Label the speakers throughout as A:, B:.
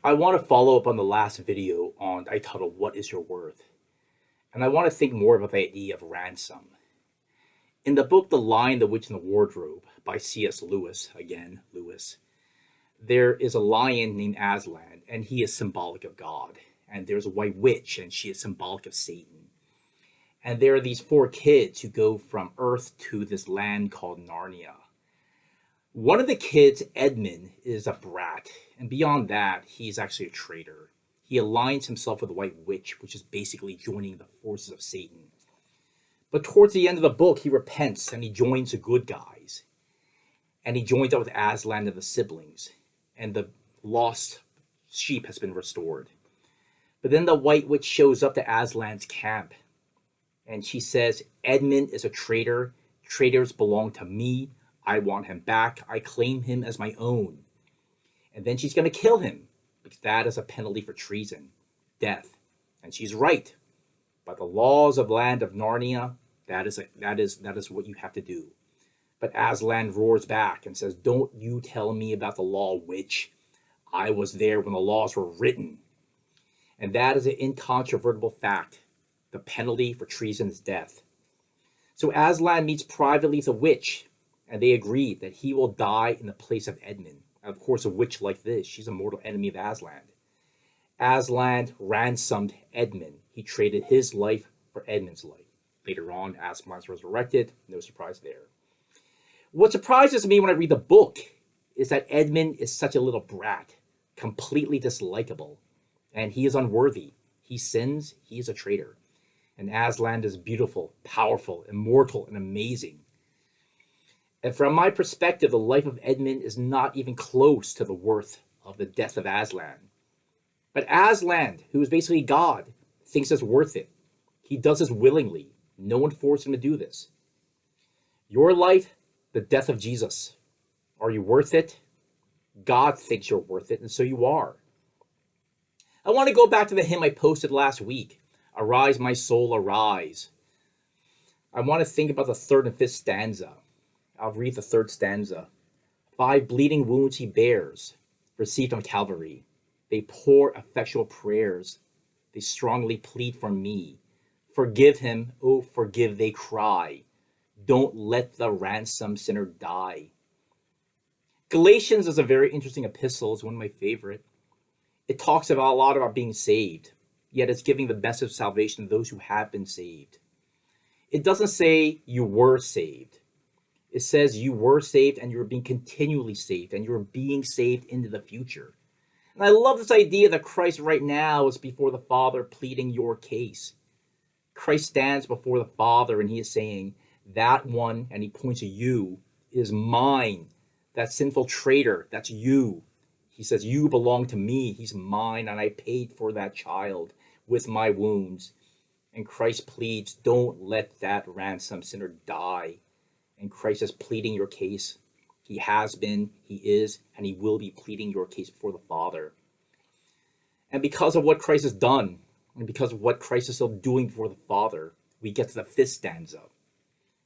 A: I want to follow up on the last video on I titled What is Your Worth? And I want to think more about the idea of ransom. In the book The Lion, the Witch, and the Wardrobe by C.S. Lewis, again, Lewis, there is a lion named Aslan, and he is symbolic of God. And there's a white witch, and she is symbolic of Satan. And there are these four kids who go from Earth to this land called Narnia. One of the kids, Edmund, is a brat, and beyond that, he's actually a traitor. He aligns himself with the White Witch, which is basically joining the forces of Satan. But towards the end of the book, he repents and he joins the good guys. And he joins up with Aslan and the siblings, and the lost sheep has been restored. But then the White Witch shows up to Aslan's camp, and she says, Edmund is a traitor. Traitors belong to me. I want him back. I claim him as my own. And then she's going to kill him, because that is a penalty for treason, death. And she's right. By the laws of the land of Narnia, that is what you have to do. But Aslan roars back and says, don't you tell me about the law, witch. I was there when the laws were written. And that is an incontrovertible fact. The penalty for treason is death. So Aslan meets privately the witch, and they agree that he will die in the place of Edmund. And of course, a witch like this, she's a mortal enemy of Aslan. Aslan ransomed Edmund. He traded his life for Edmund's life. Later on, Aslan's resurrected. No surprise there. What surprises me when I read the book is that Edmund is such a little brat, completely dislikable, and he is unworthy. He sins, he is a traitor. And Aslan is beautiful, powerful, immortal, and amazing. And from my perspective, the life of Edmund is not even close to the worth of the death of Aslan. But Aslan, who is basically God, thinks it's worth it. He does this willingly. No one forced him to do this. Your life, the death of Jesus. Are you worth it? God thinks you're worth it, and so you are. I want to go back to the hymn I posted last week. Arise, my soul, arise. I want to think about the third and fifth stanza. I'll read the third stanza. 5 bleeding wounds he bears, received on Calvary. They pour effectual prayers. They strongly plead for me. Forgive him, oh forgive, they cry. Don't let the ransomed sinner die. Galatians is a very interesting epistle. It's one of my favorite. It talks about a lot about being saved, yet it's giving the message of salvation to those who have been saved. It doesn't say you were saved. It says you were saved and you're being continually saved and you're being saved into the future. And I love this idea that Christ right now is before the Father pleading your case. Christ stands before the Father and he is saying, that one, and he points to you, is mine. That sinful traitor, that's you. He says, you belong to me. He's mine and I paid for that child with my wounds. And Christ pleads, don't let that ransomed sinner die. And Christ is pleading your case. He has been, he is, and he will be pleading your case before the Father. And because of what Christ has done, and because of what Christ is still doing before the Father, we get to the fifth stanza,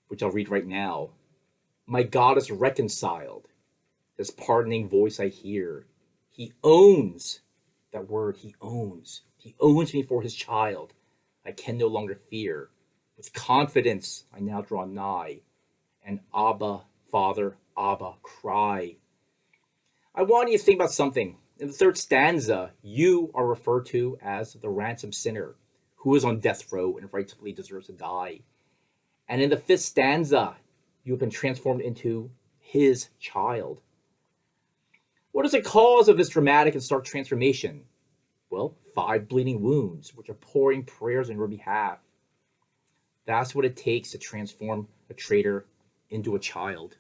A: which I'll read right now. My God is reconciled. His pardoning voice I hear. He owns, that word, he owns. He owns me for his child. I can no longer fear. With confidence I now draw nigh. And Abba, Father, Abba, cry. I want you to think about something. In the third stanza, you are referred to as the ransomed sinner who is on death row and rightfully deserves to die. And in the fifth stanza, you have been transformed into his child. What is the cause of this dramatic and stark transformation? Well, 5 bleeding wounds, which are pouring prayers on your behalf. That's what it takes to transform a traitor into a child.